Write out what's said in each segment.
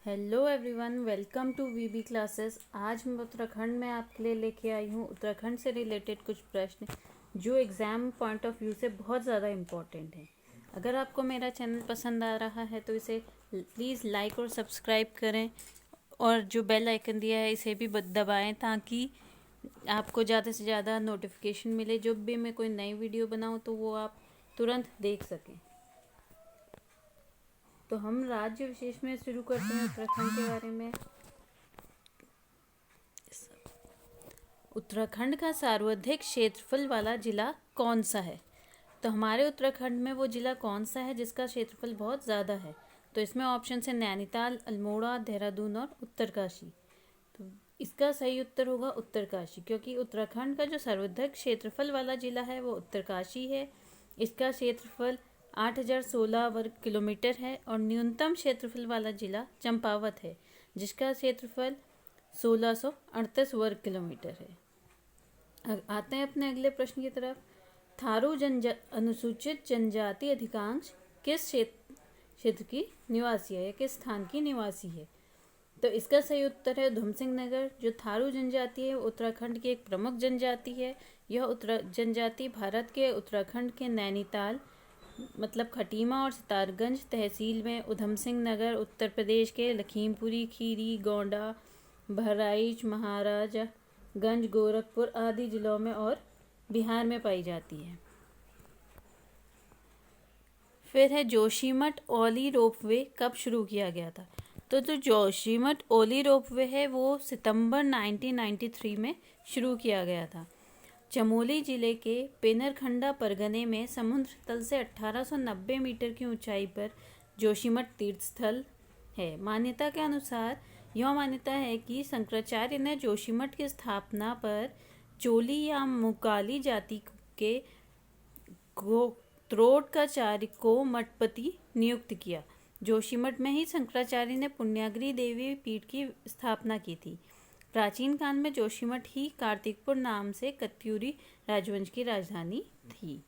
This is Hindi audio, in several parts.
Hello everyone, welcome to VB classes. आज मैं उत्तराखंड में आपके लिए लेके आई हूँ उत्तराखंड से रिलेटेड कुछ प्रश्न जो एग्ज़ाम पॉइंट ऑफ व्यू से बहुत ज़्यादा इम्पोर्टेंट है। अगर आपको मेरा चैनल पसंद आ रहा है तो इसे प्लीज़ लाइक और सब्सक्राइब करें और जो बेल आइकन दिया है इसे भी दबाएं ताकि आपको ज़्यादा से ज़्यादा नोटिफिकेशन मिले। जब भी मैं कोई नई वीडियो बनाऊँ तो वो आप तुरंत देख सकें। तो हम राज्य विशेष में शुरू करते हैं उत्तराखंड के बारे में। उत्तराखंड का सर्वाधिक क्षेत्रफल वाला जिला कौन सा है? तो हमारे उत्तराखंड में वो जिला कौन सा है जिसका क्षेत्रफल बहुत ज़्यादा है? तो इसमें ऑप्शन है नैनीताल, अल्मोड़ा, देहरादून और उत्तरकाशी। तो इसका सही उत्तर होगा उत्तरकाशी, क्योंकि उत्तराखंड का जो सर्वाधिक क्षेत्रफल वाला जिला है वो उत्तरकाशी है। इसका क्षेत्रफल 8016 वर्ग किलोमीटर है और न्यूनतम क्षेत्रफल वाला जिला चंपावत है जिसका क्षेत्रफल 1638 वर्ग किलोमीटर है। आते हैं अपने अगले प्रश्न की तरफ। थारू अनुसूचित जनजाति अधिकांश किस क्षेत्र की निवासी है या किस स्थान की निवासी है? तो इसका सही उत्तर है उधमसिंह नगर। जो थारू जनजाति है उत्तराखंड की एक प्रमुख जनजाति है। यह जनजाति भारत के उत्तराखंड के नैनीताल मतलब खटीमा और सितारगंज तहसील में, उधमसिंह नगर उत्तर प्रदेश के लखीमपुरी खीरी, गोंडा, बहराइच, महाराजगंज, गोरखपुर आदि जिलों में और बिहार में पाई जाती है। फिर है जोशीमठ ओली रोपवे कब शुरू किया गया था? तो जो जोशीमठ ओली रोपवे है वो सितंबर 1993 में शुरू किया गया था। चमोली जिले के पेनरखंडा परगने में समुद्र तल से 1890 मीटर की ऊंचाई पर जोशीमठ तीर्थ स्थल है। मान्यता के अनुसार यह मान्यता है कि शंकराचार्य ने जोशीमठ की स्थापना पर चोली या मुकाली जाति के गोत्रोटकाचार्य को मठपति नियुक्त किया। जोशीमठ में ही शंकराचार्य ने पुण्यागिरी देवी पीठ की स्थापना की थी। प्राचीन काल में जोशीमठ ही कार्तिकपुर नाम से कत्यूरी राजवंश की राजधानी थी।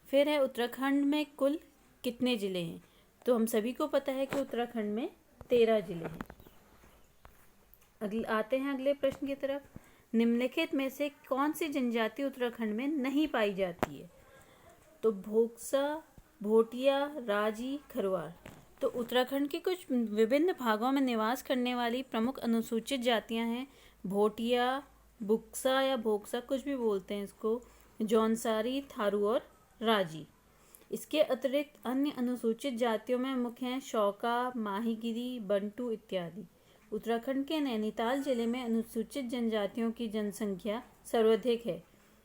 फिर है उत्तराखंड में कुल कितने जिले हैं? तो हम सभी को पता है कि उत्तराखंड में 13 जिले हैं। आते हैं अगले प्रश्न की तरफ। निम्नलिखित में से कौन सी जनजाति उत्तराखंड में नहीं पाई जाती है? तो भोक्सा, भोटिया, राजी, खरवार। तो उत्तराखंड के कुछ विभिन्न भागों में निवास करने वाली प्रमुख अनुसूचित जातियां हैं भोटिया, बुक्सा या भोक्सा, कुछ भी बोलते हैं इसको, जौनसारी, थारू और राजी। इसके अतिरिक्त अन्य अनुसूचित जातियों में मुख्य हैं शौका, माहीगिरी, बंटू इत्यादि। उत्तराखंड के नैनीताल जिले में अनुसूचित जनजातियों की जनसंख्या सर्वाधिक है,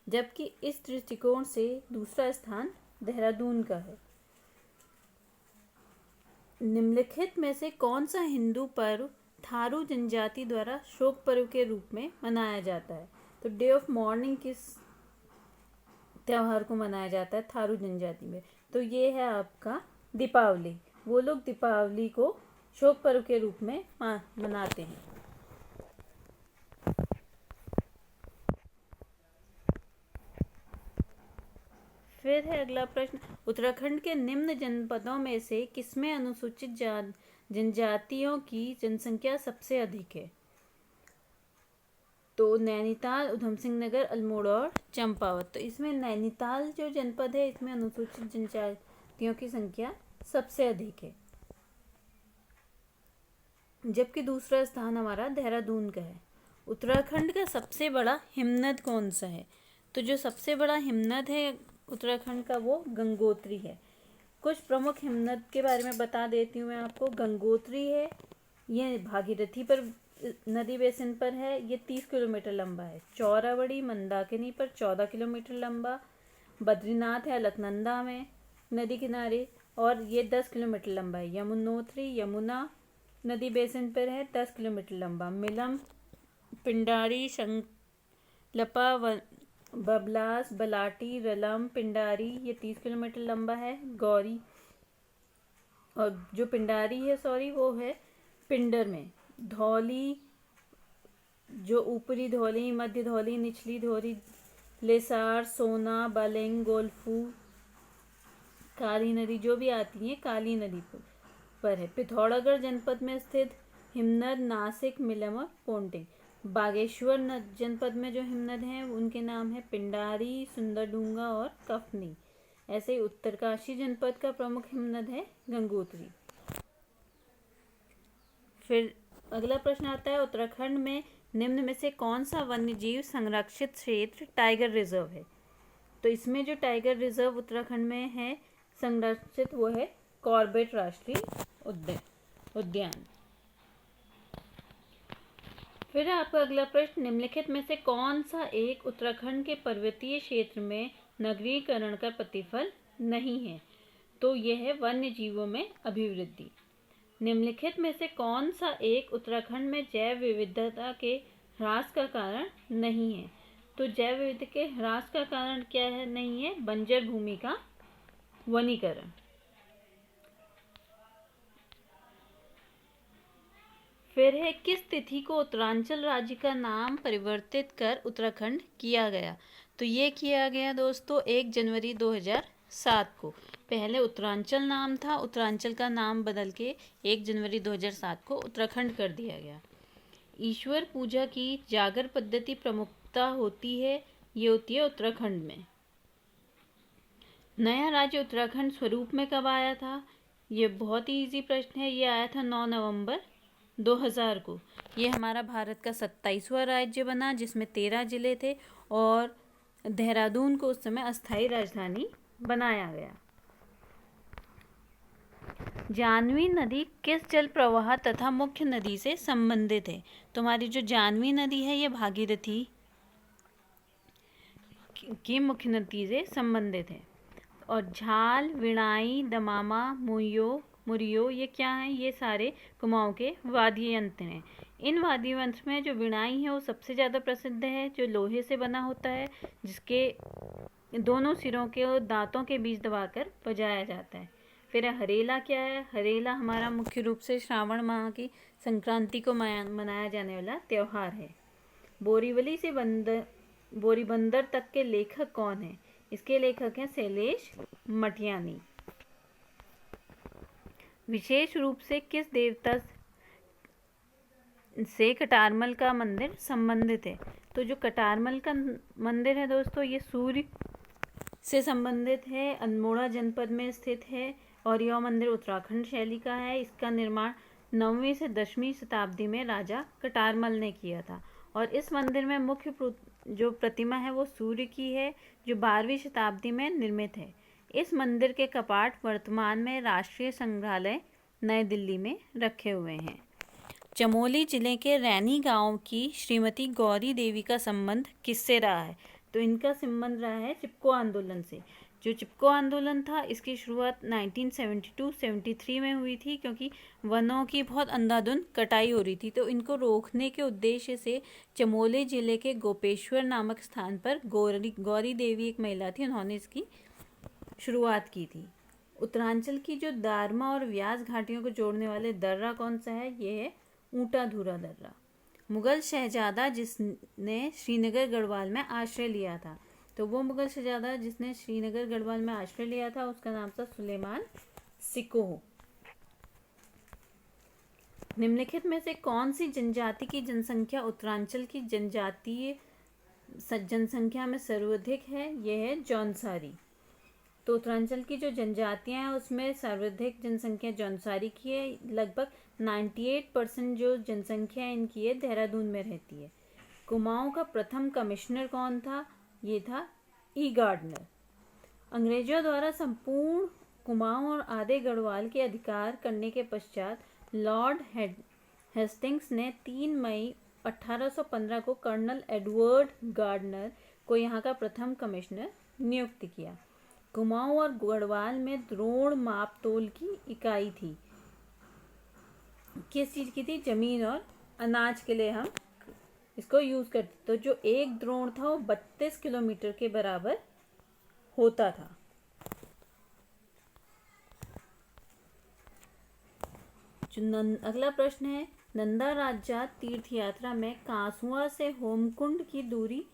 जबकि इस दृष्टिकोण से दूसरा स्थान देहरादून का है। निम्नलिखित में से कौन सा हिंदू पर्व थारू जनजाति द्वारा शोक पर्व के रूप में मनाया जाता है? तो डे ऑफ मॉर्निंग किस त्योहार को मनाया जाता है थारू जनजाति में? तो ये है आपका दीपावली। वो लोग दीपावली को शोक पर्व के रूप में मनाते हैं। फिर है अगला प्रश्न। उत्तराखंड के निम्न जनपदों में से किसमें अनुसूचित जनजातियों की जनसंख्या सबसे अधिक है? तो नैनीताल, उधमसिंह नगर, अल्मोड़ा और चंपावत। तो इसमें नैनीताल जो जनपद है इसमें अनुसूचित जनजातियों की संख्या सबसे अधिक है, जबकि दूसरा स्थान हमारा देहरादून का है। उत्तराखंड का सबसे बड़ा हिमनद कौन सा है? तो जो सबसे बड़ा हिमनद है उत्तराखंड का वो गंगोत्री है। कुछ प्रमुख हिमनद के बारे में बता देती हूँ मैं आपको। गंगोत्री है, ये भागीरथी पर नदी बेसिन पर है, ये 30 किलोमीटर लंबा है। चौरावड़ी मंदाकिनी पर 14 किलोमीटर लंबा। बद्रीनाथ है अलकनंदा में नदी किनारे और ये 10 किलोमीटर लंबा है। यमुनोत्री यमुना नदी बेसिन पर है, 10 किलोमीटर लंबा। मिलम, पिंडारी, शंखलपा, बबलास, बलाटी, रलम, पिंडारी, ये 30 किलोमीटर लंबा है। गौरी और जो पिंडारी है वो है पिंडर में। धौली, जो ऊपरी धौली, मध्य धौली, निचली धौली, लेसार, सोना, बालेंग, गोल्फू, काली नदी जो भी आती है काली नदी पर पर है। पिथौरागढ़ जनपद में स्थित हिमनद नासिक, मिलम और पोंटिंग। बागेश्वर जनपद में जो हिमनद हैं उनके नाम है पिंडारी, सुंदरडूंगा और कफनी। ऐसे ही उत्तरकाशी जनपद का प्रमुख हिमनद है गंगोत्री। फिर अगला प्रश्न आता है, उत्तराखंड में निम्न में से कौन सा वन्यजीव संरक्षित क्षेत्र टाइगर रिजर्व है? तो इसमें जो टाइगर रिजर्व उत्तराखंड में है संरक्षित, वो है कॉर्बेट राष्ट्रीय उद्यान। फिर आपका अगला प्रश्न, निम्नलिखित में से कौन सा एक उत्तराखंड के पर्वतीय क्षेत्र में नगरीकरण का प्रतिफल नहीं है? तो यह है वन्य जीवों में अभिवृद्धि। निम्नलिखित में से कौन सा एक उत्तराखंड में जैव विविधता के ह्रास का कारण नहीं है? तो जैव विविधता के ह्रास का कारण क्या है? नहीं है बंजर भूमि का वनीकरण। फिर है, किस तिथि को उत्तरांचल राज्य का नाम परिवर्तित कर उत्तराखंड किया गया? तो ये किया गया दोस्तों 1 जनवरी 2007 को। पहले उत्तरांचल नाम था, उत्तरांचल का नाम बदल के 1 जनवरी 2007 को उत्तराखंड कर दिया गया। ईश्वर पूजा की जागर पद्धति प्रमुखता होती है, ये होती है उत्तराखंड में। नया राज्य उत्तराखंड स्वरूप में कब आया था? ये बहुत ही इजी प्रश्न है। ये आया था 9 नवंबर 2000 को। ये हमारा भारत का 27वां राज्य बना, जिसमें 13 जिले थे और देहरादून को उस समय अस्थायी राजधानी बनाया गया। जानवी नदी किस जल प्रवाह तथा मुख्य नदी से संबंधित है? तो हमारी जो जानवी नदी है ये भागीरथी की मुख्य नदी से संबंधित है। और झाल, विणाई, दमामा, मुरियो ये क्या हैं? ये सारे कुमाऊं के वाद्य यंत्र हैं। इन वाद्य यंत्र में जो विणाई है वो सबसे ज़्यादा प्रसिद्ध है, जो लोहे से बना होता है, जिसके दोनों सिरों के दांतों के बीच दबाकर बजाया जाता है। फिर हरेला क्या है? हरेला हमारा मुख्य रूप से श्रावण माह की संक्रांति को मनाया जाने वाला त्यौहार है। बोरीवली से बोरीबंदर तक के लेखक कौन है? इसके लेखक हैं शैलेश मटियानी। विशेष रूप से किस देवता से कटारमल का मंदिर संबंधित है? तो जो कटारमल का मंदिर है दोस्तों ये सूर्य से संबंधित है, अल्मोड़ा जनपद में स्थित है और यह मंदिर उत्तराखंड शैली का है। इसका निर्माण 9वीं से 10वीं शताब्दी में राजा कटारमल ने किया था और इस मंदिर में मुख्य जो प्रतिमा है वो सूर्य की है, जो 12वीं शताब्दी में निर्मित है। इस मंदिर के कपाट वर्तमान में राष्ट्रीय संग्रहालय नई दिल्ली में रखे हुए हैं। चमोली जिले के रैनी गांव की श्रीमती गौरी देवी का संबंध किससे रहा है? तो इनका संबंध रहा है चिपको आंदोलन से। जो चिपको आंदोलन था इसकी शुरुआत 1972-73 में हुई थी, क्योंकि वनों की बहुत अंधाधुंध कटाई हो रही थी। तो इनको रोकने के उद्देश्य से चमोली जिले के गोपेश्वर नामक स्थान पर गौरी देवी एक महिला थी, उन्होंने इसकी शुरुआत की थी। उत्तरांचल की जो दारमा और व्यास घाटियों को जोड़ने वाले दर्रा कौन सा है? ये है ऊंटाधुरा दर्रा। मुगल शहजादा जिसने श्रीनगर गढ़वाल में आश्रय लिया था, तो वो मुगल शहजादा जिसने श्रीनगर गढ़वाल में आश्रय लिया था उसका नाम था सुलेमान सिकोह। निम्नलिखित में से कौन सी जनजाति की जनसंख्या उत्तरांचल की जनजातीय जनसंख्या में सर्वाधिक है? यह है जौनसारी। तो उत्तरांचल की जो जनजातियां हैं उसमें सर्वाधिक जनसंख्या जौनसारी की है। लगभग 98% जो जनसंख्या इनकी है देहरादून में रहती है। कुमाऊं का प्रथम कमिश्नर कौन था? ये था ई गार्डनर। अंग्रेजों द्वारा संपूर्ण कुमाऊं और आधे गढ़वाल के अधिकार करने के पश्चात लॉर्ड हेस्टिंग्स ने 3 मई 1815 को कर्नल एडवर्ड गार्डनर को यहाँ का प्रथम कमिश्नर नियुक्त किया। कुमाऊं और गढ़वाल में द्रोण मापतोल की इकाई थी। किस चीज़ की थी? जमीन और अनाज के लिए हम इसको यूज़ करते। तो जो एक द्रोण था वो 32 किलोमीटर के बराबर होता था। अगला प्रश्न है, नंदा राजा तीर्थ यात्रा में कांसुआ से होमकुंड की दूरी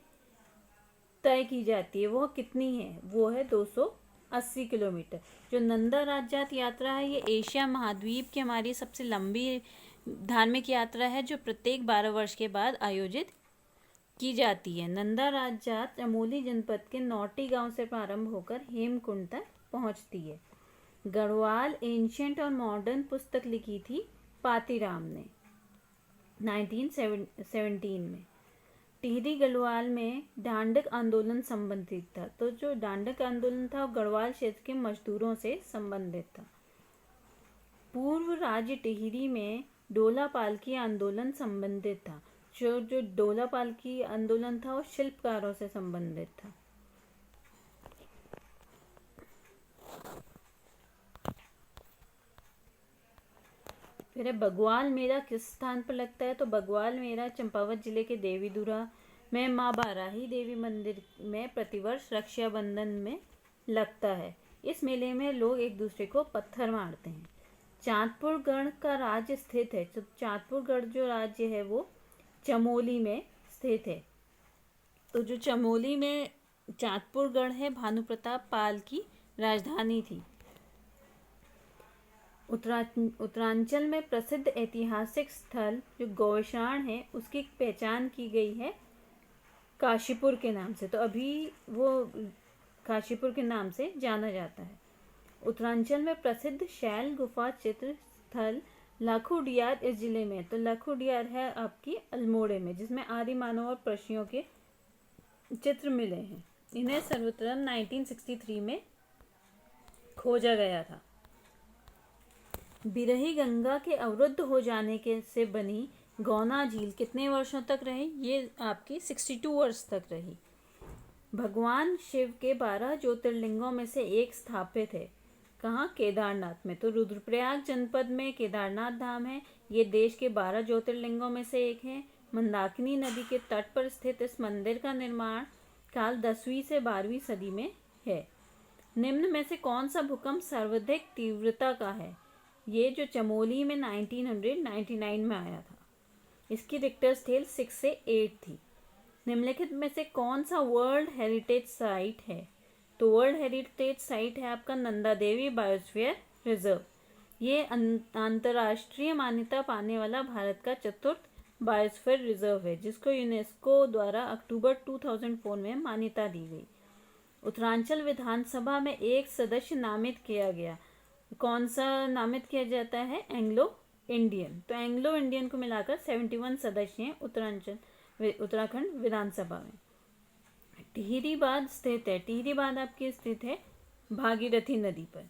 तय की जाती है, वो कितनी है? वो है 208 80 किलोमीटर। जो नंदा राजजात यात्रा है ये एशिया महाद्वीप की हमारी सबसे लंबी धार्मिक यात्रा है, जो प्रत्येक 12 वर्ष के बाद आयोजित की जाती है। नंदा राजजात चमोली जनपद के नौटी गांव से प्रारंभ होकर हेमकुंड तक पहुंचती है। गढ़वाल एंशिएंट और मॉडर्न पुस्तक लिखी थी पातीराम ने 1917 में। टिहरी गढ़वाल में डांडक आंदोलन संबंधित था। तो जो डांडक आंदोलन था वो गढ़वाल क्षेत्र के मजदूरों से संबंधित था। पूर्व राज्य टिहरी में डोला पालकी आंदोलन संबंधित था। जो डोला पालकी आंदोलन था वो शिल्पकारों से संबंधित था। फिर बगवाल मेला किस स्थान पर लगता है? तो बगवाल मेला चंपावत जिले के देवीधुरा में माँ बाराही देवी मंदिर में प्रतिवर्ष रक्षाबंधन में लगता है। इस मेले में लोग एक दूसरे को पत्थर मारते हैं। चांदपुर गढ़ का राज्य स्थित है। तो चांदपुर गढ़ जो राज्य है वो चमोली में स्थित है। तो जो चमोली में चांदपुर गढ़ है भानु प्रताप पाल की राजधानी थी। उत्तरांचल में प्रसिद्ध ऐतिहासिक स्थल जो गौशाण है उसकी पहचान की गई है काशीपुर के नाम से। तो अभी वो काशीपुर के नाम से जाना जाता है। उत्तरांचल में प्रसिद्ध शैल गुफा चित्र स्थल लाखोडियार इस जिले में। तो लाखोडियार है आपकी अल्मोड़े में, जिसमें आदि मानव और पक्षियों के चित्र मिले हैं। इन्हें सर्वप्रथम 1963 में खोजा गया था। बिरही गंगा के अवरुद्ध हो जाने के से बनी गौना झील कितने वर्षों तक रही? ये आपकी 62 वर्ष तक रही। भगवान शिव के 12 ज्योतिर्लिंगों में से एक स्थापित है। कहाँ? केदारनाथ में। तो रुद्रप्रयाग जनपद में केदारनाथ धाम है। ये देश के 12 ज्योतिर्लिंगों में से एक है। मंदाकिनी नदी के तट पर स्थित इस मंदिर का निर्माण काल 10वीं से 12वीं सदी में है। निम्न में से कौन सा भूकंप सर्वाधिक तीव्रता का है? ये जो चमोली में 1999 में आया था। इसकी रिक्टर स्केल 6 से 8 थी। निम्नलिखित में से कौन सा वर्ल्ड हेरिटेज साइट है? तो वर्ल्ड हेरिटेज साइट है आपका नंदा देवी बायोस्फीयर रिजर्व। ये अंतर्राष्ट्रीय मान्यता पाने वाला भारत का चतुर्थ बायोस्फीयर रिजर्व है, जिसको यूनेस्को द्वारा अक्टूबर 2004 में मान्यता दी गई। उत्तरांचल विधानसभा में एक सदस्य नामित किया गया। कौन सा नामित किया जाता है? Anglo Indian. तो एंग्लो इंडियन को मिलाकर 71 सदस्य हैं उत्तराखंड विधानसभा में। टिहरी बांध स्थित है। टिहरी बांध आपकी स्थित है भागीरथी नदी पर।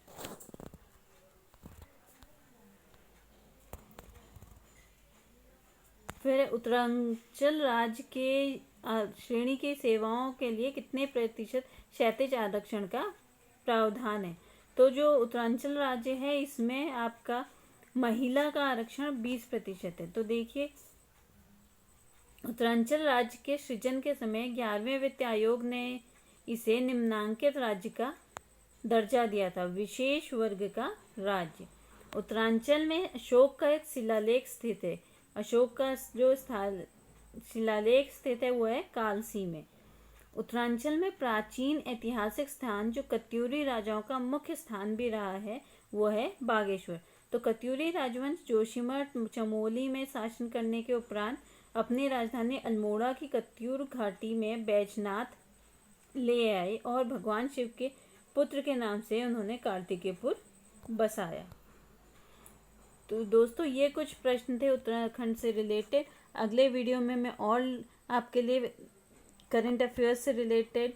फिर उत्तरांचल राज्य के श्रेणी की सेवाओं के लिए कितने प्रतिशत क्षैतिज आरक्षण का प्रावधान है? तो जो उत्तरांचल राज्य है इसमें आपका महिला का आरक्षण 20% है। तो देखिए उत्तरांचल राज्य के सृजन के समय 11वें वित्त आयोग ने इसे निम्नांकित राज्य का दर्जा दिया था, विशेष वर्ग का राज्य। उत्तरांचल में अशोक का एक शिलालेख स्थित है। अशोक का जो शिलालेख स्थित है वो है कालसी में। उत्तरांचल में प्राचीन ऐतिहासिक स्थान जो कत्यूरी राजाओं का मुख्य स्थान भी रहा है वो है बागेश्वर। तो कत्यूरी राजवंश जोशीमठ चमोली में शासन करने के उपरांत अपनी राजधानी अल्मोड़ा की कत्यूर घाटी में बैजनाथ ले आए और भगवान शिव के पुत्र के नाम से उन्होंने कार्तिकेयपुर बसाया। तो दोस्तों ये कुछ प्रश्न थे उत्तराखंड से रिलेटेड। अगले वीडियो में मैं और आपके लिए करंट अफेयर्स से रिलेटेड